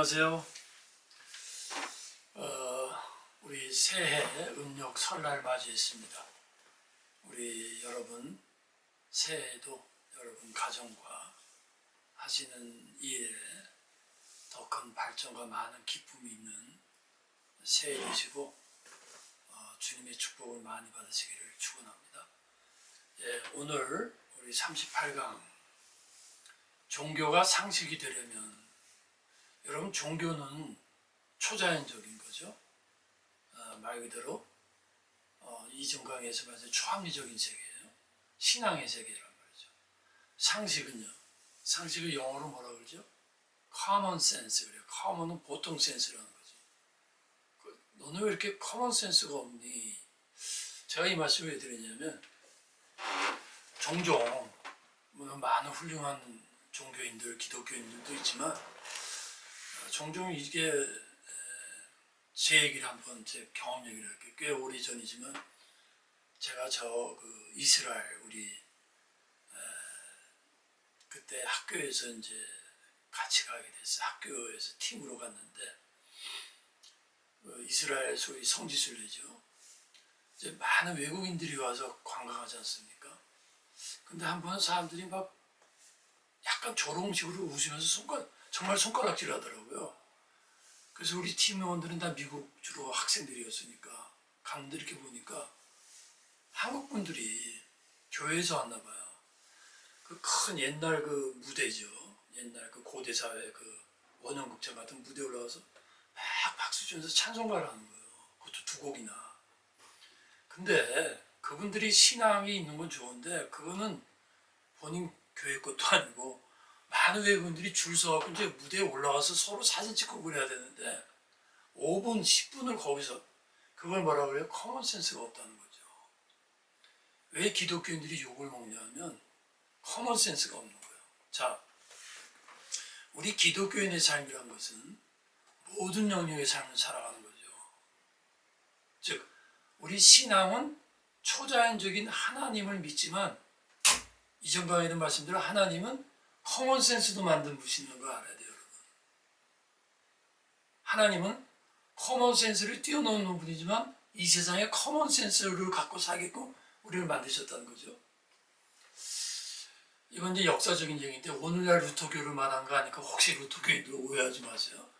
안녕하세요. 우리 새해 음력 설날 맞이했습니다. 우리 여러분 새해에도 여러분 가정과 하시는 일에 더 큰 발전과 많은 기쁨이 있는 새해 되시고 주님의 축복을 많이 받으시기를 축원합니다. 예, 오늘 우리 38강 종교가 상식이 되려면 여러분 종교는 초자연적인 거죠. 말 그대로 이정강에서 말하는 초합리적인 세계예요. 신앙의 세계란 말이죠. 상식은요. 상식을 영어로 뭐라 그러죠? common sense 그래요. common은 보통 센스라는 거죠. 너는 왜 이렇게 common sense가 없니? 제가 이 말씀을 왜 드리냐면 종종 많은 훌륭한 종교인들, 기독교인들도 있지만 종종 이게 제 얘기를 한번 제 경험 얘기를 할게요. 꽤 오래 전이지만 제가 그 이스라엘 우리 그때 학교에서 이제 같이 가게 됐어요. 학교에서 팀으로 갔는데 이스라엘 소위 성지순례죠. 이제 많은 외국인들이 와서 관광하지 않습니까? 근데 한 번 사람들이 막 약간 조롱식으로 웃으면서 정말 손가락질 하더라고요. 그래서 우리 팀원들은 다 미국 주로 학생들이었으니까 갔는데 이렇게 보니까 한국 분들이 교회에서 왔나 봐요. 그 큰 옛날 그 무대죠. 옛날 그 고대 사회 그 원형극장 같은 무대 올라와서 막 박수 치면서 찬송가를 하는 거예요. 그것도 두 곡이나. 근데 그분들이 신앙이 있는 건 좋은데 그거는 본인 교회 것도 아니고 많은 외국인들이 줄 서갖고 이제 무대에 올라와서 서로 사진 찍고 그래야 되는데 5분, 10분을 거기서 그걸 뭐라 그래요? 커먼 센스가 없다는 거죠. 왜 기독교인들이 욕을 먹냐면 커먼 센스가 없는 거예요. 자, 우리 기독교인의 삶이란 것은 모든 영역의 삶을 살아가는 거죠. 즉, 우리 신앙은 초자연적인 하나님을 믿지만 이전강에도 말씀대로 하나님은 커먼 센스도 만든 분이신 거 알아야 돼요, 여러분. 하나님은 커먼 센스를 뛰어넘는 분이지만 이 세상에 커먼 센스를 갖고 살게끔 우리를 만드셨다는 거죠. 이건 이제 역사적인 얘기인데 오늘날 루터교를 말한 거 아니까 혹시 루터교인들 오해하지 마세요.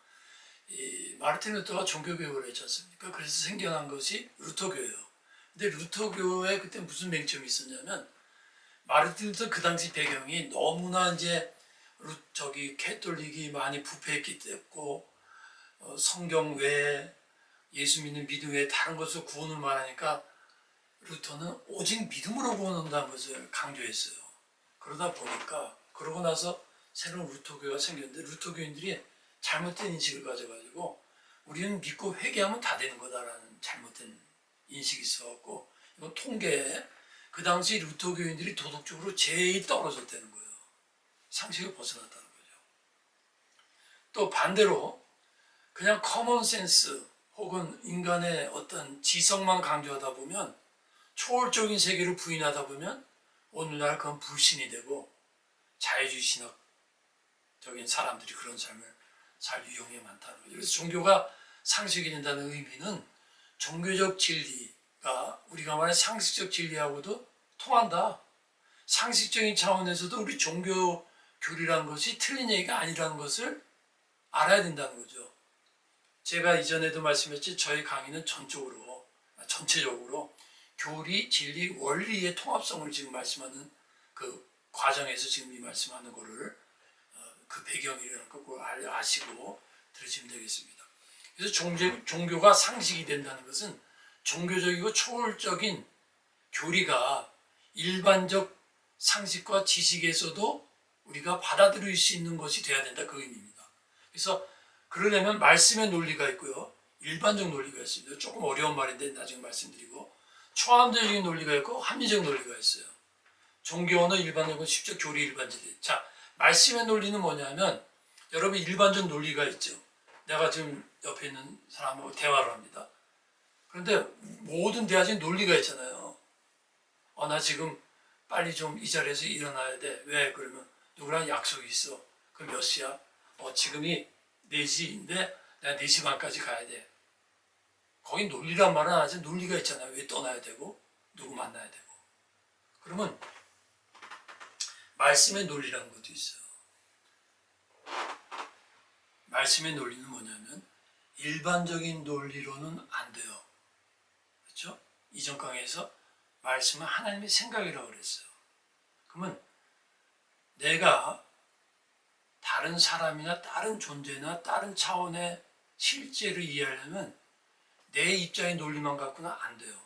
이 마르틴 루터가 종교개혁을 했지 않습니까? 그래서 생겨난 것이 루터교예요. 근데 루터교에 그때 무슨 맹점이 있었냐면 마르틴 루터 그 당시 배경이 너무나 이제 캐톨릭이 많이 부패했기 때문에 성경 외에 예수 믿는 믿음 외에 다른 것을 구원을 말하니까 루터는 오직 믿음으로 구원한다는 것을 강조했어요. 그러다 보니까 그러고 나서 새로운 루터교가 생겼는데 루터교인들이 잘못된 인식을 가져가지고 우리는 믿고 회개하면 다 되는 거다라는 잘못된 인식이 있어갖고 이건 통계에 그 당시 루터교인들이 도덕적으로 제일 떨어졌다는 거예요. 상식을 벗어났다는 거죠. 또 반대로 그냥 커먼 센스 혹은 인간의 어떤 지성만 강조하다 보면 초월적인 세계를 부인하다 보면 오늘날 그건 불신이 되고 자유주의 신학적인 사람들이 그런 삶을 살 유형이 많다는 거죠. 그래서 종교가 상식이 된다는 의미는 종교적 진리가 우리가 말하는 상식적 진리하고도 통한다. 상식적인 차원에서도 우리 종교 교리라는 것이 틀린 얘기가 아니라는 것을 알아야 된다는 거죠. 제가 이전에도 말씀했지 저희 강의는 전체적으로 교리, 진리, 원리의 통합성을 지금 말씀하는 그 과정에서 지금 이 말씀하는 거를 그 배경이라는 걸 아시고 들으시면 되겠습니다. 그래서 종교가 상식이 된다는 것은 종교적이고 초월적인 교리가 일반적 상식과 지식에서도 우리가 받아들일 수 있는 것이 돼야 된다 그 의미입니다. 그래서 그러려면 말씀의 논리가 있고요. 일반적 논리가 있습니다. 조금 어려운 말인데 나중에 말씀드리고 초함적인 논리가 있고 합리적 논리가 있어요. 종교는 일반적이고 쉽죠. 교리 일반적이. 자, 말씀의 논리는 뭐냐면 여러분 일반적 논리가 있죠. 내가 지금 옆에 있는 사람하고 대화를 합니다. 그런데 모든 대화 중에 논리가 있잖아요. 나 지금 빨리 좀 이 자리에서 일어나야 돼. 왜? 그러면 누구랑 약속이 있어. 그럼 몇 시야? 지금이 4시인데 내가 4시 반까지 가야 돼. 거기 논리란 말은 안 하지. 논리가 있잖아요. 왜 떠나야 되고 누구 만나야 되고. 그러면 말씀의 논리라는 것도 있어요. 말씀의 논리는 뭐냐면 일반적인 논리로는 안 돼요. 그렇죠? 이전 강의에서 말씀은 하나님의 생각이라고 그랬어요. 그러면 내가 다른 사람이나 다른 존재나 다른 차원의 실제를 이해하려면 내 입장의 논리만 갖고는 안 돼요.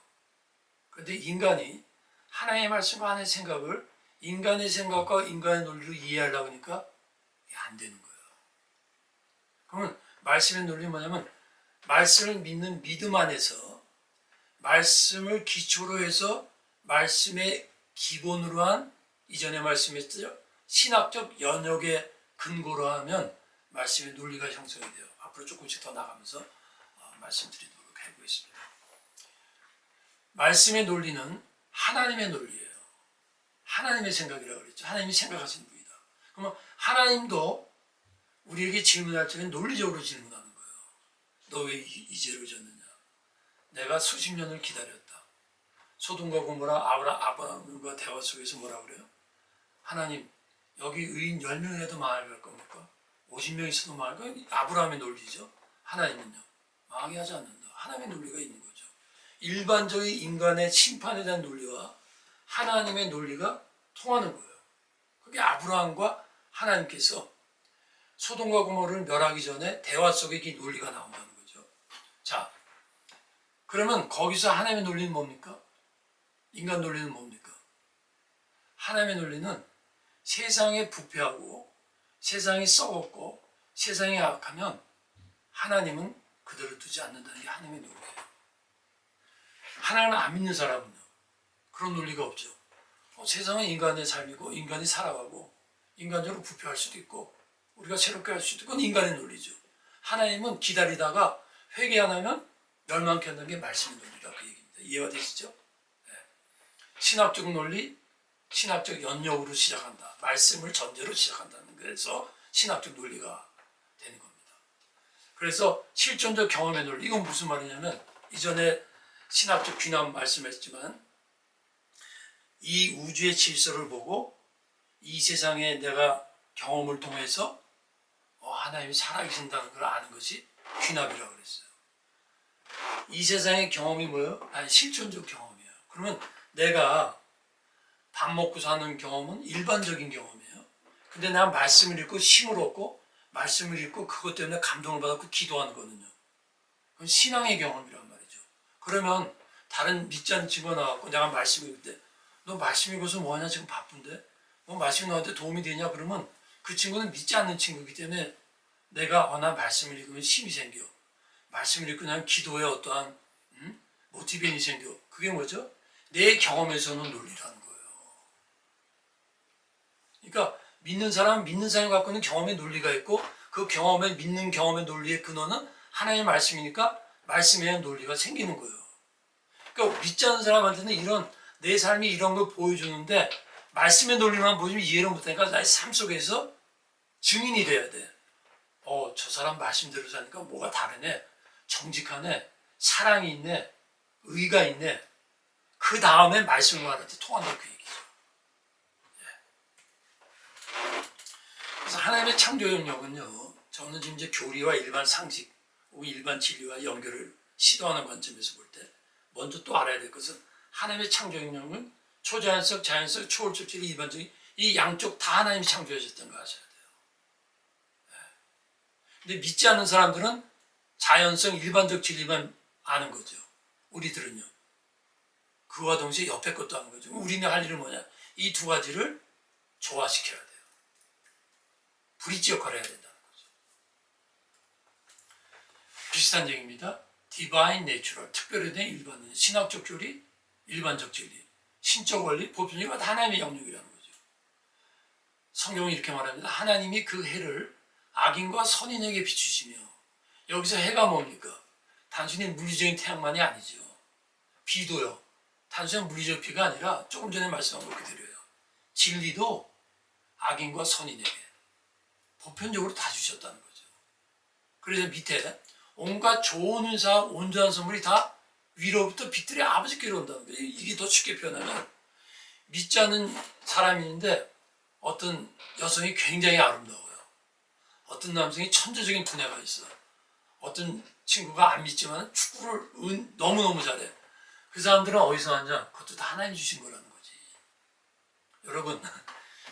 그런데 인간이 하나님의 말씀과 하나님의 생각을 인간의 생각과 인간의 논리로 이해하려고 하니까 안 되는 거예요. 그러면 말씀의 논리는 뭐냐면 말씀을 믿는 믿음 안에서 말씀을 기초로 해서 말씀의 기본으로 한 이전에 말씀했죠. 신학적 연역의 근거로 하면 말씀의 논리가 형성이 돼요. 앞으로 조금씩 더 나가면서 말씀드리도록 해보겠습니다. 말씀의 논리는 하나님의 논리예요. 하나님의 생각이라고 그랬죠. 하나님이 생각하시는 분이다. 그러면 하나님도 우리에게 질문할 때는 논리적으로 질문하는 거예요. 너 왜 이 죄를 졌느냐? 내가 수십 년을 기다렸다. 소돔과 고모라 아브라함과 대화 속에서 뭐라 그래요? 하나님, 여기 의인 10명이라도 망할 겁니까? 50명 있어도 망할 겁니까? 아브라함의 논리죠. 하나님은요, 망하게 하지 않는다. 하나님의 논리가 있는 거죠. 일반적인 인간의 심판에 대한 논리와 하나님의 논리가 통하는 거예요. 그게 아브라함과 하나님께서 소돔과 고모라를 멸하기 전에 대화 속에 이 논리가 나온다는 거죠. 자, 그러면 거기서 하나님의 논리는 뭡니까? 인간 논리는 뭡니까? 하나님의 논리는 세상에 부패하고 세상이 썩었고 세상이 악하면 하나님은 그대로 두지 않는다는 게 하나님의 논리예요. 하나님을 안 믿는 사람은요, 그런 논리가 없죠. 세상은 인간의 삶이고 인간이 살아가고 인간적으로 부패할 수도 있고 우리가 새롭게 할 수도 있고 그건 인간의 논리죠. 하나님은 기다리다가 회개 안 하면 멸망케 한다는 게 말씀의 논리다 그 얘기입니다. 이해가 되시죠? 네. 신학적 논리, 신학적 연역으로 시작한다. 말씀을 전제로 시작한다는 그래서 신학적 논리가 되는 겁니다. 그래서 실존적 경험의 논리, 이건 무슨 말이냐면 이전에 신학적 귀남 말씀했지만 이 우주의 질서를 보고 이 세상에 내가 경험을 통해서 하나님이 살아계신다는 걸 아는 것이 귀납이라고 그랬어요. 이 세상의 경험이 뭐예요? 아니, 실존적 경험이에요. 그러면 내가 밥 먹고 사는 경험은 일반적인 경험이에요. 근데 난 말씀을 읽고 힘을 얻고 말씀을 읽고 그것 때문에 감동을 받았고 기도하는 거거든요. 그건 신앙의 경험이란 말이죠. 그러면 다른 믿지 않는 친구가 나왔고 내가 말씀 읽을 때 너 말씀 읽어서 뭐하냐 지금 바쁜데? 너 말씀이 너한테 도움이 되냐? 그러면 그 친구는 믿지 않는 친구이기 때문에 내가 나 말씀을 읽으면 힘이 생겨. 말씀을 읽고 나면 기도에 어떠한 모티베이션이 생겨. 그게 뭐죠? 내 경험에서는 논리라는 거예요. 그러니까 믿는 사람은 믿는 사람이 갖고 있는 경험의 논리가 있고 그 경험에 믿는 경험의 논리의 근원은 하나님의 말씀이니까 말씀에 대한 논리가 생기는 거예요. 그러니까 믿지 않는 사람한테는 이런 내 삶이 이런 걸 보여주는데 말씀의 논리만 보여주면 이해를 못하니까 나의 삶 속에서 증인이 돼야 돼. 저 사람 말씀대로 사니까 뭐가 다르네. 정직하네. 사랑이 있네. 의가 있네. 그 다음에 말씀을 말할 때 통한다 그 얘기죠. 그래서 하나님의 창조 영역은요. 저는 지금 이제 교리와 일반 상식 혹은 일반 진리와 연결을 시도하는 관점에서 볼 때 먼저 또 알아야 될 것은 하나님의 창조 영역은 초자연적, 자연적, 초월적, 진리, 일반적인 이 양쪽 다 하나님이 창조하셨다는 거 아셔야 돼요. 근데 믿지 않는 사람들은 자연성, 일반적 진리만 아는 거죠. 우리들은요. 그와 동시에 옆에 것도 아는 거죠. 우리는 할 일은 뭐냐? 이 두 가지를 조화시켜야 돼요. 브릿지 역할을 해야 된다는 거죠. 비슷한 얘기입니다. Divine Natural, 특별히 된 일반은 신학적 교리, 일반적 진리, 신적 원리, 보편적인 다 하나님의 영역이라는 거죠. 성경은 이렇게 말합니다. 하나님이 그 해를 악인과 선인에게 비추시며 여기서 해가 뭡니까? 단순히 물리적인 태양만이 아니죠. 비도요. 단순한 물리적 비가 아니라 조금 전에 말씀한 것 그대로예요. 진리도 악인과 선인에게 보편적으로 다 주셨다는 거죠. 그래서 밑에 온갖 좋은 은사, 온전한 선물이 다 위로부터 빛들의 아버지께로 온다는 거예요. 이게 더 쉽게 표현하면 믿지 않는 사람이 있는데 어떤 여성이 굉장히 아름다워요. 어떤 남성이 천재적인 두뇌가 있어. 어떤 친구가 안 믿지만 축구를 너무너무 잘해. 그 사람들은 어디서 왔냐? 그것도 다 하나님 주신 거라는 거지. 여러분,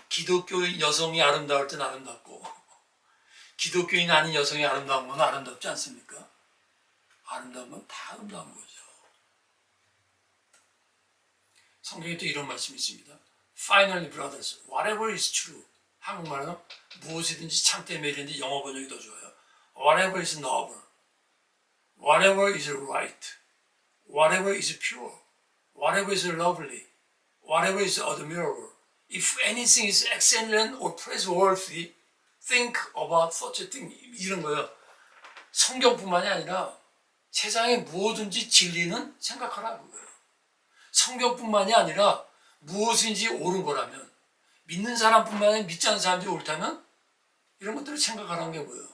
기독교인 여성이 아름다울 땐 아름답고 기독교인 아닌 여성이 아름다운 건 아름답지 않습니까? 아름다운 건 다 아름다운 거죠. 성경에 또 이런 말씀이 있습니다. Finally, brothers, whatever is true. 한국말은 무엇이든지 참되 매일인데 영어 번역이 더 좋아요. Whatever is noble, whatever is right, whatever is pure, whatever is lovely, whatever is admirable, if anything is excellent or praiseworthy, think about such a thing. 이런 거예요. 성경뿐만이 아니라 세상에 무엇든지 진리는 생각하라 그거예요. 성경뿐만이 아니라 무엇인지 옳은 거라면 믿는 사람뿐만 아니라 믿지 않는 사람들이 옳다면 이런 것들을 생각하라는 게 뭐예요?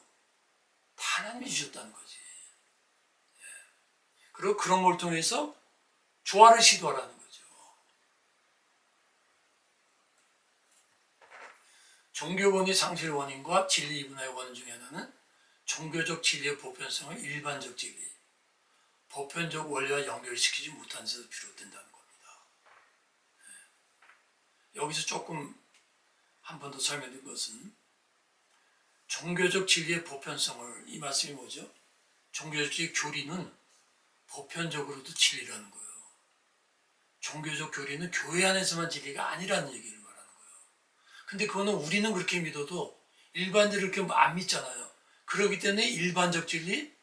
다 하나님이 주셨다는 거지. 그리고 그런 걸 통해서 조화를 시도하라는 거죠. 종교본의 상실 원인과 진리 이분화의 원인 중에 하나는 종교적 진리의 보편성을 일반적 진리, 보편적 원리와 연결시키지 못한 데서 비롯된다는 겁니다. 여기서 조금 한 번 더 설명드린 것은 종교적 진리의 보편성을, 이 말씀이 뭐죠? 종교적 진리의 교리는 보편적으로도 진리라는 거예요. 종교적 교리는 교회 안에서만 진리가 아니라는 얘기를 말하는 거예요. 근데 그거는 우리는 그렇게 믿어도 일반인들은 그렇게 안 믿잖아요. 그렇기 때문에 일반적 진리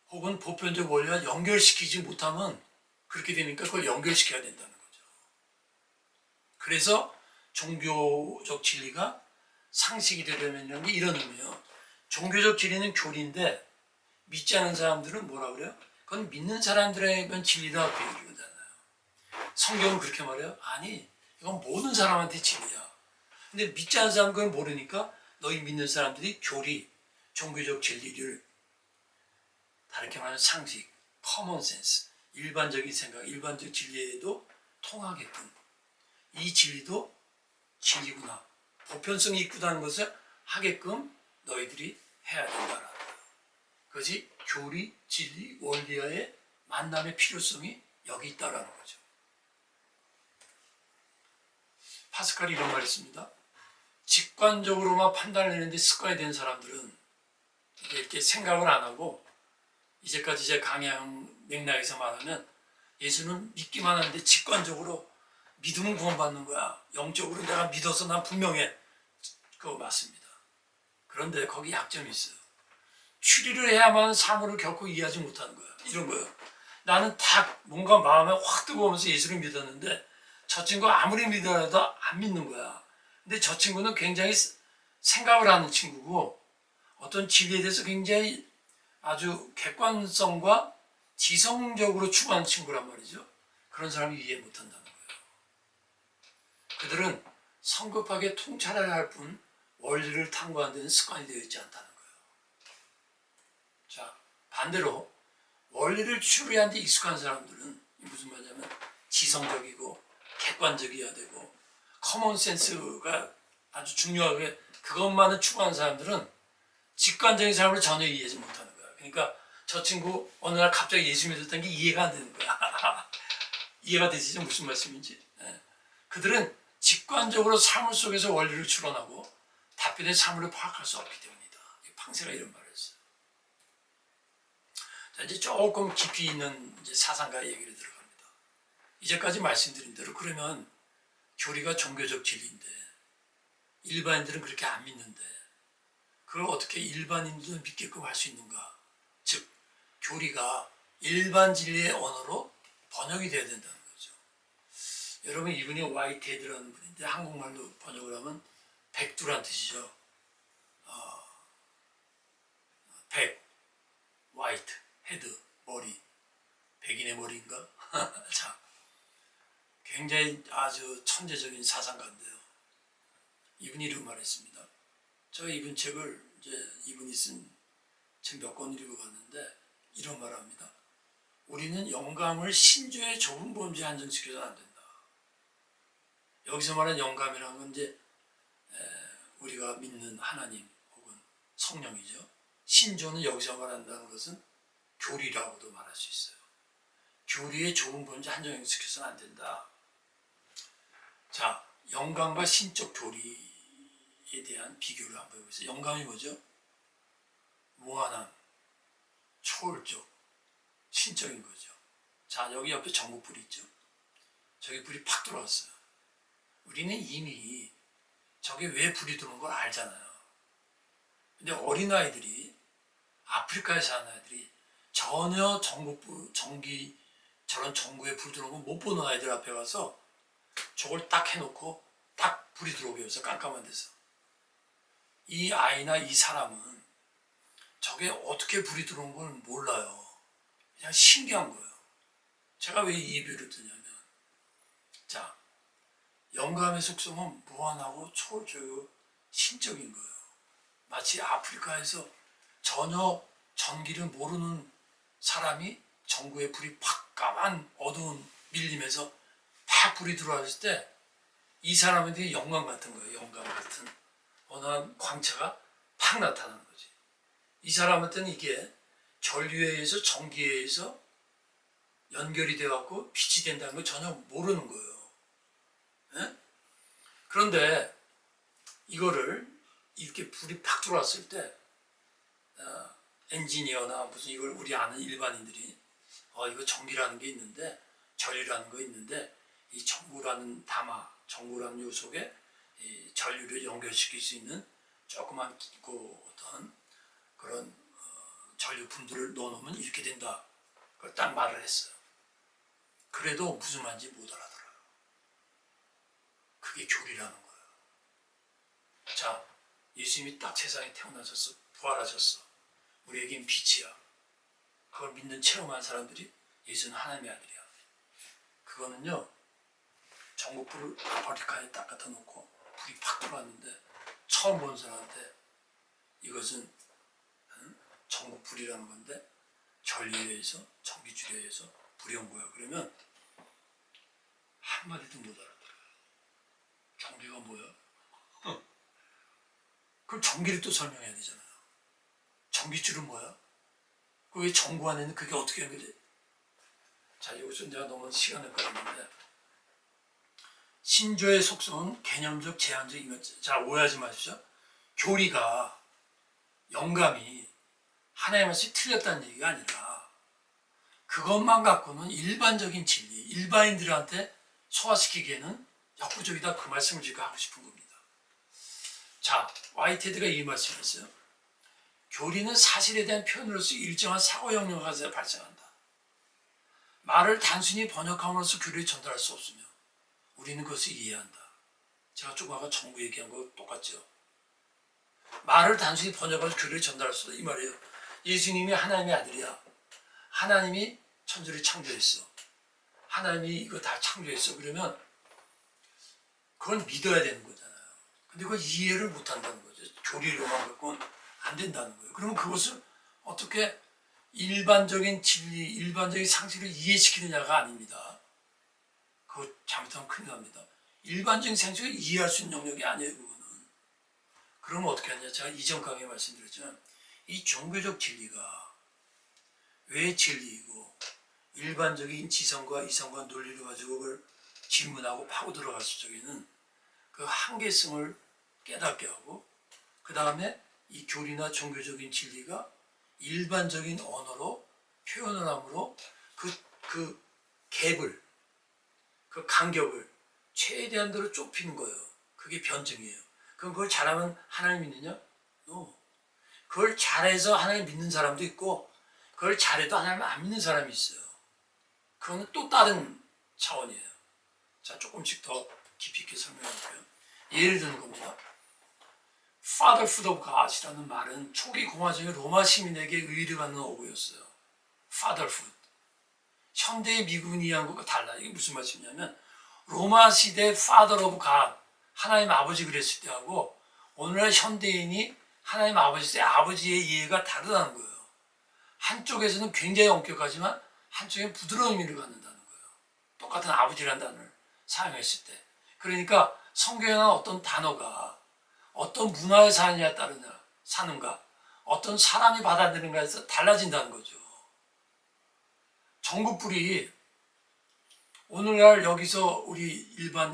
혹은 보편적 원리와 연결시키지 못하면 그렇게 되니까 그걸 연결시켜야 된다는 거죠. 그래서 종교적 진리가 상식이 되려면 이런 의미예요. 종교적 진리는 교리인데 믿지 않는 사람들은 뭐라 그래요? 그건 믿는 사람들에게는 진리라고 얘기하잖아요. 성경은 그렇게 말해요? 아니, 이건 모든 사람한테 진리야. 근데 믿지 않는 사람은 그걸 모르니까 너희 믿는 사람들이 교리, 종교적 진리를 다르게 말하면 상식, 커먼 센스, 일반적인 생각, 일반적 진리에도 통하게끔 이 진리도 진리구나, 보편성이 있구나는 것을 하게끔 너희들이 해야 된다라는 거예요. 그것이 교리, 진리, 원리와의 만남의 필요성이 여기 있다라는 거죠. 파스칼이 이런 말을 했습니다. 직관적으로만 판단을 내는데 습관이 된 사람들은 이렇게 생각을 안 하고 이제까지 제 강양 맥락에서 말하면 예수는 믿기만 하는데 직관적으로 믿으면 구원받는 거야. 영적으로 내가 믿어서 난 분명해. 그거 맞습니다. 그런데 거기 약점이 있어요. 추리를 해야만 사물을 겪고 이해하지 못하는 거야. 이런 거예요. 나는 다 뭔가 마음에 확 뜨거우면서 예수를 믿었는데 저 친구 아무리 믿어도 안 믿는 거야. 근데 저 친구는 굉장히 생각을 하는 친구고 어떤 진리에 대해서 굉장히 아주 객관성과 지성적으로 추구하는 친구란 말이죠. 그런 사람이 이해 못한다는 거예요. 그들은 성급하게 통찰해야 할 뿐 원리를 탐구하는 데는 습관이 되어 있지 않다는 거예요. 자, 반대로 원리를 추리하는 데 익숙한 사람들은 무슨 말이냐면 지성적이고 객관적이어야 되고 커먼 센스가 아주 중요하게 그것만을 추구하는 사람들은 직관적인 사람을 전혀 이해하지 못하는 거야. 그러니까 저 친구 어느 날 갑자기 예수 믿었다는 게 이해가 안 되는 거야. 이해가 되시죠? 무슨 말씀인지. 네. 그들은 직관적으로 사물 속에서 원리를 추론하고 답변의 사물을 파악할 수 없기 때문이다. 팡세가 이런 말을 했어요. 자, 이제 조금 깊이 있는 이제 사상가의 얘기를 들어갑니다. 이제까지 말씀드린 대로 그러면 교리가 종교적 진리인데 일반인들은 그렇게 안 믿는데 그걸 어떻게 일반인들도 믿게끔 할 수 있는가? 즉 교리가 일반 진리의 언어로 번역이 돼야 된다는 거죠. 여러분 이분이 화이트헤드라는 분인데 한국말로 번역을 하면 백두란 뜻이죠. 백, 화이트, 헤드, 머리, 백인의 머리인가? 자, 굉장히 아주 천재적인 사상가인데요. 이분이 이런 말을 했습니다. 제가 이분 책을 이제 이분이 쓴 지금 몇 권 읽어갔는데 이런 말합니다. 우리는 영감을 신조의 좁은 범주에 한정시켜서는 안 된다. 여기서 말하는 영감이라는 건 이제 우리가 믿는 하나님 혹은 성령이죠. 신조는 여기서 말한다는 것은 교리라고도 말할 수 있어요. 교리의 좁은 범주에 한정시켜서는 안 된다. 자, 영감과 신적 교리에 대한 비교를 한번 해보겠습니다. 영감이 뭐죠? 무한한, 초월적, 신적인 거죠. 자, 여기 옆에 전구불이 있죠. 저기 불이 팍 들어왔어요. 우리는 이미 저게 왜 불이 들어온 걸 알잖아요. 근데 어린아이들이, 아프리카에 사는 아이들이 전혀 저런 전구에 불 들어온 거 못 보는 아이들 앞에 가서 저걸 딱 해놓고 딱 불이 들어오게 해서 깜깜한 데서. 이 아이나 이 사람은 저게 어떻게 불이 들어온 걸 몰라요. 그냥 신기한 거예요. 제가 왜 이 비유를 드냐면, 자, 영감의 속성은 무한하고 초월적이고 신적인 거예요. 마치 아프리카에서 전혀 전기를 모르는 사람이 전구에 불이 팍 까만 어두운 밀림에서 팍 불이 들어왔을 때 이 사람한테 영감 같은 거예요. 영감 같은 어느 한 광채가 팍 나타나는 거지. 이 사람한테는 이게 전류에 의해서 전기에 의해서 연결이 되어갖고 빛이 된다는 걸 전혀 모르는 거예요. 예? 그런데 이거를 이렇게 불이 팍 들어왔을 때 엔지니어나 무슨 이걸 우리 아는 일반인들이 이거 전기라는 게 있는데 전류라는 거 있는데 이 전구라는 전구라는 요속에 이 전류를 연결시킬 수 있는 조그만 어떤 그런 전류품들을 넣어놓으면 이렇게 된다. 그걸 딱 말을 했어요. 그래도 무슨 말인지 못 알아들어요. 그게 교리라는 거예요. 자, 예수님이 딱 세상에 태어나셨어. 부활하셨어. 우리에겐 빛이야. 그걸 믿는 체험한 사람들이 예수는 하나님의 아들이야. 그거는요, 전구불을 아프리카에 딱 갖다 놓고 불이 팍 들어왔는데 처음 본 사람한테 이것은 전구불이라는 건데 전류에 의해서 전기줄에 의해서 불이 온 거야. 그러면 한마디도 못 알아들어요. 전기가 뭐야? 그럼 전기를 또 설명해야 되잖아요. 전기줄은 뭐야? 그 전구 안에는 그게 어떻게 연결돼? 자, 여기서 내가 너무 시간을 끌었는데 신조의 속성은 개념적, 제한적, 자, 오해하지 마십시오. 교리가, 영감이 하나의 말씀이 틀렸다는 얘기가 아니라 그것만 갖고는 일반적인 진리, 일반인들한테 소화시키기에는 역부족이다. 그 말씀을 제가 하고 싶은 겁니다. 자, 화이트헤드가 이 말씀을 했어요. 교리는 사실에 대한 표현으로서 일정한 사고 영역을 발생한다. 말을 단순히 번역함으로써 교리를 전달할 수 없으며 우리는 그것을 이해한다. 제가 조금 아까 정부 얘기한 거 똑같죠. 말을 단순히 번역해서 교리를 전달할 수 없다. 이 말이에요. 예수님이 하나님의 아들이야. 하나님이 천지를 창조했어. 하나님이 이거 다 창조했어. 그러면 그걸 믿어야 되는 거잖아요. 근데 그걸 이해를 못 한다는 거죠. 교리로만 갖고는 안 된다는 거예요. 그러면 그것을 어떻게 일반적인 진리, 일반적인 상식을 이해시키느냐가 아닙니다. 그거 잘못하면 큰일 납니다. 일반적인 상식을 이해할 수 있는 영역이 아니에요, 그거는. 그러면 어떻게 하냐? 제가 이전 강의에 말씀드렸지만 이 종교적 진리가 왜 진리이고 일반적인 지성과 이성과 논리를 가지고 그걸 질문하고 파고 들어갈 적에는 그 한계성을 깨닫게 하고 그 다음에 이 교리나 종교적인 진리가 일반적인 언어로 표현을 함으로 그 갭을, 그 간격을 최대한대로 좁히는 거예요. 그게 변증이에요. 그럼 그걸 잘하면 하나님 믿느냐? No. 그걸 잘해서 하나님 믿는 사람도 있고 그걸 잘해도 하나님 안 믿는 사람이 있어요. 그거는 또 다른 차원이에요. 자, 조금씩 더 깊이 있게 설명해볼게요. 예를 드는 겁니다. Fatherhood of God이라는 말은 초기 공화정의 로마 시민에게 의의를 받는 어구였어요. Fatherhood. 현대의 미국인이 이해한 것과 달라요. 이게 무슨 말씀이냐면 로마 시대 Father of God, 하나님 아버지 그랬을 때하고 오늘날 현대인이 하나님 아버지의 이해가 다르다는 거예요. 한쪽에서는 굉장히 엄격하지만 한쪽엔 부드러운 의미를 갖는다는 거예요. 똑같은 아버지라는 단어를 사용했을 때. 그러니까 성경에 나온 어떤 단어가 어떤 문화에 사는가, 어떤 사람이 받아들이는가에서 달라진다는 거죠. 전국불이 오늘날 여기서 우리 일반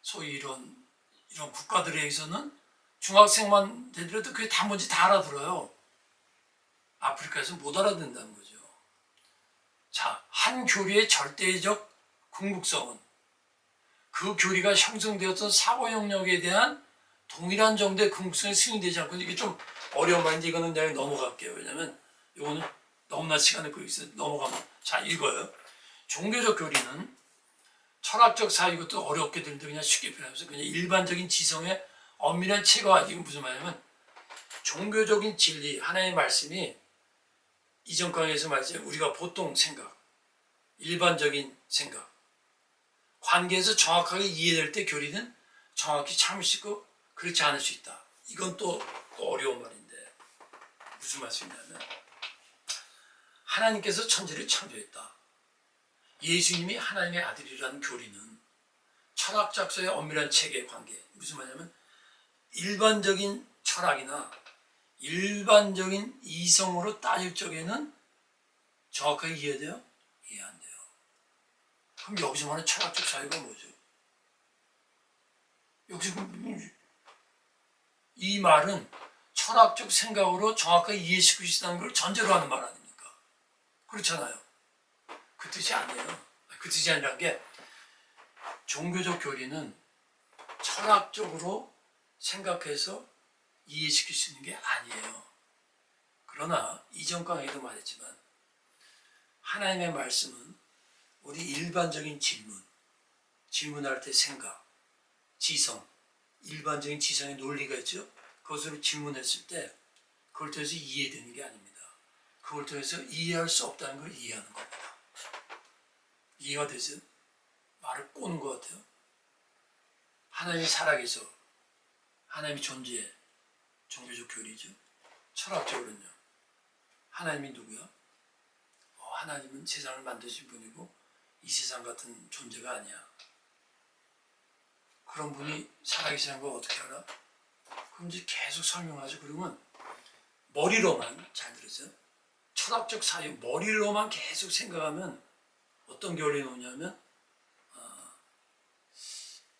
소위 이런 국가들에서는 중학생만 되더라도 그게 다 뭔지 다 알아들어요. 아프리카에서 못 알아듣는다는 거죠. 자, 한 교리의 절대적 궁극성은 그 교리가 형성되었던 사고 영역에 대한 동일한 정도의 궁극성이 승인되지 않고, 이게 좀 어려운 말인데 이거는 내가 넘어갈게요. 왜냐면 이거는 너무나 시간을 끌고 있어요. 넘어가면. 자, 읽어요. 종교적 교리는 철학적 사유, 이것도 어렵게 들는데 그냥 쉽게 표현하면서 그냥 일반적인 지성의 엄밀한 체계화. 이건 무슨 말이냐면 종교적인 진리, 하나님의 말씀이 이전 강의에서 말했죠. 우리가 보통 생각, 일반적인 생각, 관계에서 정확하게 이해될 때 교리는 정확히 참을 수 있고 그렇지 않을 수 있다. 이건 또 어려운 말인데 무슨 말씀이냐면 하나님께서 천지를 창조했다. 예수님이 하나님의 아들이라는 교리는 철학작서의 엄밀한 체계 관계. 무슨 말이냐면 일반적인 철학이나 일반적인 이성으로 따질 적에는 정확하게 이해돼요? 이해 안 돼요. 그럼 여기서 말하는 철학적 사유가 뭐죠? 여기서 이 말은 철학적 생각으로 정확하게 이해시킬 수 있다는 걸 전제로 하는 말 아닙니까? 그렇잖아요. 그 뜻이 아니에요. 그 뜻이 아니라는 게 종교적 교리는 철학적으로 생각해서 이해시킬 수 있는 게 아니에요. 그러나 이전 강의도 말했지만 하나님의 말씀은 우리 일반적인 질문할 때 생각, 지성, 일반적인 지성의 논리가 있죠. 그것으로 질문했을 때 그걸 통해서 이해되는 게 아닙니다. 그걸 통해서 이해할 수 없다는 걸 이해하는 겁니다. 이해가 되세요? 말을 꼬는 것 같아요. 하나님이 살아계셔, 하나님이 존재해, 종교적 교리죠. 철학적으로는요, 하나님이 누구야? 하나님은 세상을 만드신 분이고 이 세상 같은 존재가 아니야. 그런 분이 살아계시는 걸 어떻게 알아? 그럼 이제 계속 설명하죠. 그러면 머리로만, 잘 들으세요, 철학적 사유 머리로만 계속 생각하면 어떤 결론이 오냐면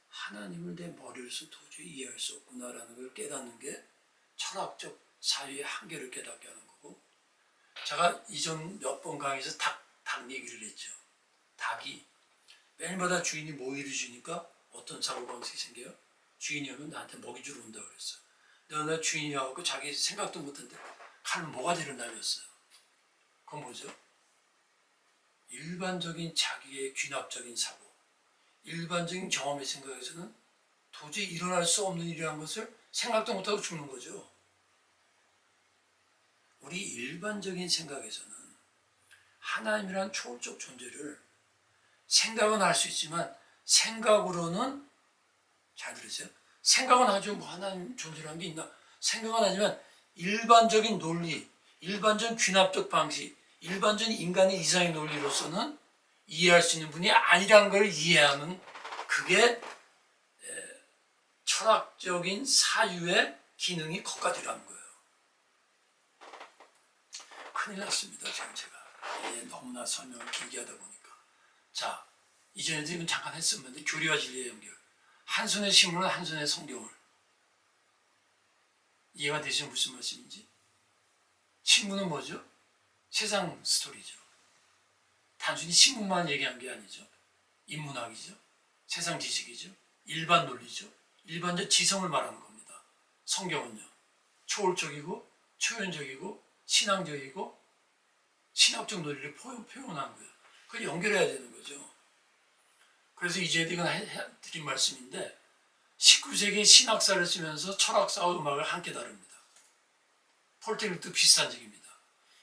하나님을 내 머리로서 도저히 이해할 수 없구나라는 걸 깨닫는 게 철학적 사유의 한계를 깨닫게 하는 거고, 제가 이전 몇 번 강의에서 닭 얘기를 했죠. 닭이 매일마다 주인이 모이를 주니까 어떤 사고방식이 생겨요? 주인이 오면 나한테 먹이 주러 온다고 그랬어. 근데 어느 주인이 와서 자기 생각도 못했는데 칼로 모가지를 날렸어요. 그건 뭐죠? 일반적인 자기의 귀납적인 사고, 일반적인 경험의 생각에서는 도저히 일어날 수 없는 일이라는 것을 생각도 못하고 죽는 거죠. 우리 일반적인 생각에서는 하나님이란 초월적 존재를 생각은 할 수 있지만 생각으로는, 잘 들으세요? 생각은 하죠. 뭐 하나님 존재라는 게 있나? 생각은 하지만 일반적인 논리, 일반적인 귀납적 방식, 일반적인 인간의 이상의 논리로서는 이해할 수 있는 분이 아니라는 걸 이해하는, 그게 철학적인 사유의 기능이 거기까지라는 거예요. 큰일 났습니다. 지금 제가 너무나 설명을 길게 하다 보니까. 자, 이전에도 이건 잠깐 했었는데 교리와 진리의 연결, 한 손에 신문을 한 손에 성경을. 이해가 되시면 무슨 말씀인지? 신문은 뭐죠? 세상 스토리죠. 단순히 신문만 얘기한 게 아니죠. 인문학이죠. 세상 지식이죠. 일반 논리죠. 일반적 지성을 말하는 겁니다. 성경은요, 초월적이고 초연적이고 신앙적이고 신학적 논리를 표현한 거예요. 그걸 연결해야 되는 거죠. 그래서 이제 이건 드린 말씀인데 19세기에 신학사를 쓰면서 철학사와 음악을 함께 다룹니다. 폴테르도 비슷한 적입니다.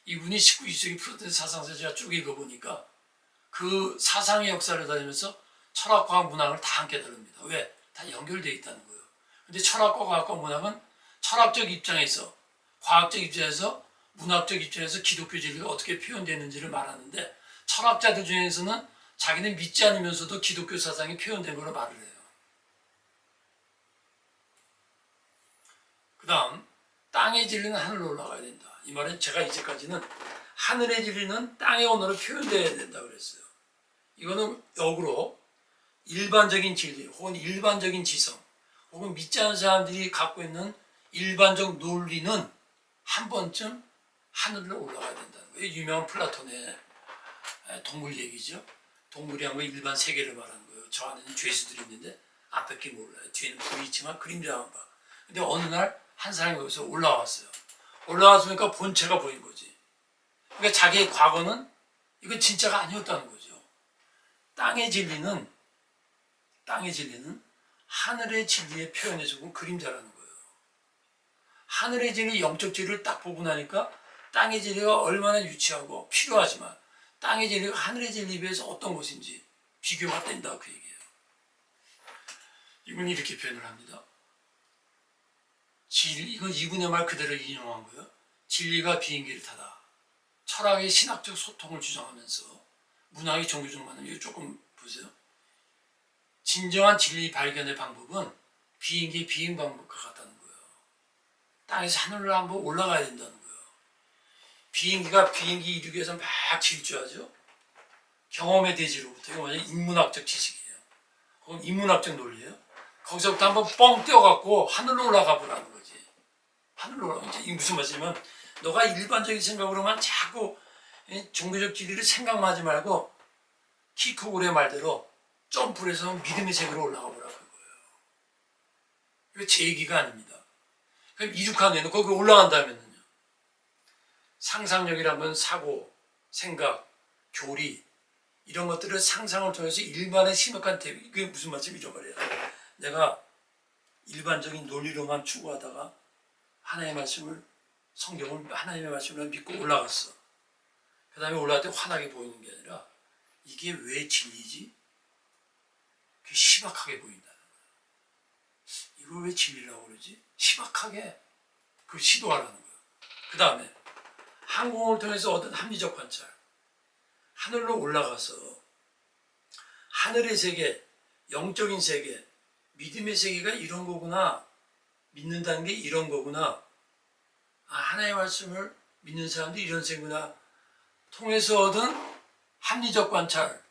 이분이 19, 20세기 프로테스탄트 사상사 제가 쭉 읽어보니까 그 사상의 역사를 다니면서 철학과 문학을 다 함께 다룹니다. 왜? 다 연결되어 있다는 거예요. 근데 철학과 과학과 문학은 철학적 입장에서, 과학적 입장에서, 문학적 입장에서 기독교 진리가 어떻게 표현되는지를 말하는데, 철학자들 중에서는 자기는 믿지 않으면서도 기독교 사상이 표현된 걸로 말을 해요. 그 다음, 땅의 진리는 하늘로 올라가야 된다. 이 말은 제가 이제까지는 하늘의 진리는 땅의 언어로 표현되어야 된다고 그랬어요. 이거는 역으로 일반적인 진리 혹은 일반적인 지성 혹은 믿지 않는 사람들이 갖고 있는 일반적 논리는 한 번쯤 하늘로 올라가야 된다는 거예요. 유명한 플라톤의 동물 얘기죠. 동물이란 건 일반 세계를 말하는 거예요. 저 안에는 죄수들이 있는데 앞밖에 몰라요. 뒤에는 불이 있지만 그림자만 봐. 근데 어느 날 한 사람이 거기서 올라왔어요. 올라왔으니까 본체가 보인 거지. 그러니까 자기의 과거는 이건 진짜가 아니었다는 거죠. 땅의 진리는 하늘의 진리의 표현에 적은 그림자라는 거예요. 하늘의 진리, 영적 진리를 딱 보고 나니까 땅의 진리가 얼마나 유치하고 필요하지만 땅의 진리가 하늘의 진리에 비해서 어떤 것인지 비교가 된다 그 얘기예요. 이분이 이렇게 표현을 합니다. 이건 이분의 말 그대로 인용한 거예요. 진리가 비행기를 타다. 철학의 신학적 소통을 주장하면서 문학의 종교적 만남, 이거 조금 보세요. 진정한 진리 발견의 방법은 비행기 비행 방법과 같다는 거예요. 땅에서 하늘로 한번 올라가야 된다는 거예요. 비행기가 비행기 이루기 위해서 막 질주하죠. 경험의 대지로부터. 이거 뭐냐? 인문학적 지식이에요. 그건 인문학적 논리예요. 거기서부터 한번 뻥 떼어갖고 하늘로 올라가 보라는 거지. 하늘로 올라가. 이게 무슨 말이냐면 너가 일반적인 생각으로만 자꾸 종교적 진리를 생각만 하지 말고 키코고의 말대로 점프를 해서 믿음의 세계로 올라가 보라 그거예요. 이거 제 얘기가 아닙니다. 그럼 이륙한 후에는 거기 올라간다면요. 상상력이란 건 사고, 생각, 교리 이런 것들을 상상을 통해서 일반의 심각한 대비, 그게 무슨 말씀이 이런 말이에요. 내가 일반적인 논리로만 추구하다가 하나님의 말씀을, 성경을 하나님의 말씀을 믿고 올라갔어. 그 다음에 올라갈 때 환하게 보이는 게 아니라 이게 왜 진리지? 그게 희박하게 보인다는 거예요. 이걸 왜 진리라고 그러지? 희박하게 그 시도하라는 거예요. 그 다음에 항공을 통해서 얻은 합리적 관찰. 하늘로 올라가서 하늘의 세계, 영적인 세계, 믿음의 세계가 이런 거구나. 믿는다는 게 이런 거구나. 아, 하나님의 말씀을 믿는 사람들이 이런 세계구나. 통해서 얻은 합리적 관찰,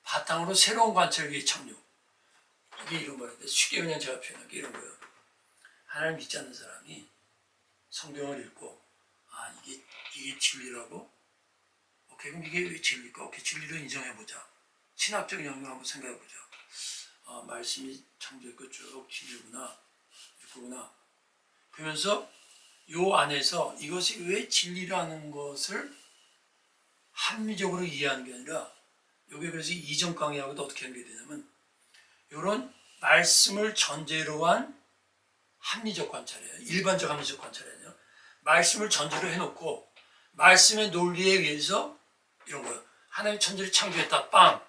바탕으로 새로운 관찰 위에 착륙. 이게 이런 말인데 쉽게 그냥 제가 표현한 게 이런 거예요. 하나님 믿지 않는 사람이 성경을 읽고 아 이게 진리라고? 오케이, 그럼 이게 왜 진리일까? 오케이, 진리로 인정해보자. 신학적 영역을 한번 생각해보자. 아, 말씀이 창조했고 쭉 진리구나. 이거구나. 그러면서 요 안에서 이것이 왜 진리라는 것을 합리적으로 이해하는 게 아니라 요게 그래서 이전 강의하고도 어떻게 연결되냐면 요런 말씀을 전제로 한 합리적 관찰이에요. 일반적 합리적 관찰이 아니에요. 말씀을 전제로 해놓고 말씀의 논리에 의해서 이런 거예요. 하나님 천지를 창조했다. 빵.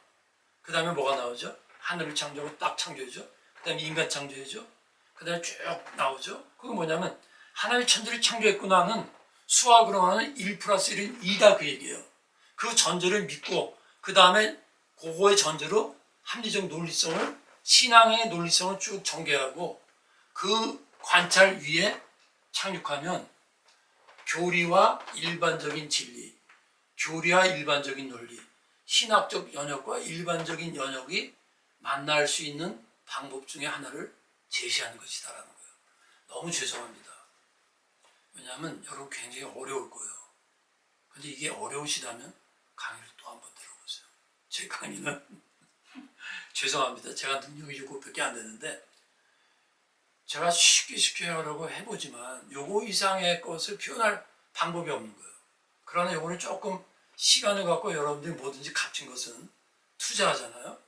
그 다음에 뭐가 나오죠? 하늘을 창조하고 딱 창조해죠. 그 다음에 인간 창조해죠. 그 다음에 쭉 나오죠. 그게 뭐냐면 하나님 천지를 창조했구나는 수학으로 하는 1 플러스 1은 2다 그 얘기예요. 그 전제를 믿고 그 다음에 그거의 전제로 합리적 논리성을 신앙의 논리성을 쭉 전개하고 그 관찰 위에 착륙하면 교리와 일반적인 진리, 교리와 일반적인 논리, 신학적 영역과 일반적인 영역이 만날 수 있는 방법 중에 하나를 제시하는 것이다라는 거예요. 너무 죄송합니다. 왜냐하면 여러분 굉장히 어려울 거예요. 근데 이게 어려우시다면 강의를 또 한 번 들어보세요. 제 강의는 죄송합니다. 제가 능력이 7밖에 안 되는데 제가 쉽게 하려고 해보지만 요거 이상의 것을 표현할 방법이 없는 거예요. 그러나 요거는 조금 시간을 갖고 여러분들이 뭐든지 값진 것은 투자하잖아요.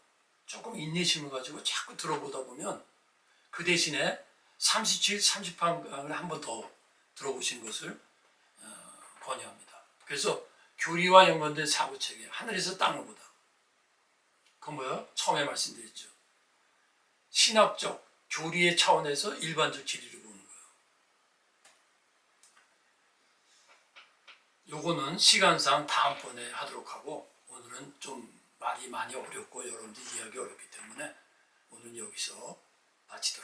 조금 인내심을 가지고 자꾸 들어보다 보면 그 대신에 37, 38강을 한 번 더 들어보신 것을 권유합니다. 그래서 교리와 연관된 사고체계, 하늘에서 땅을 보다. 그건 뭐예요? 처음에 요거는 시간상 다음번에 하도록 하고, 오늘은 좀 말이 많이 어렵고 여러분들 이해하기 어렵기 때문에 오늘 여기서 마치도록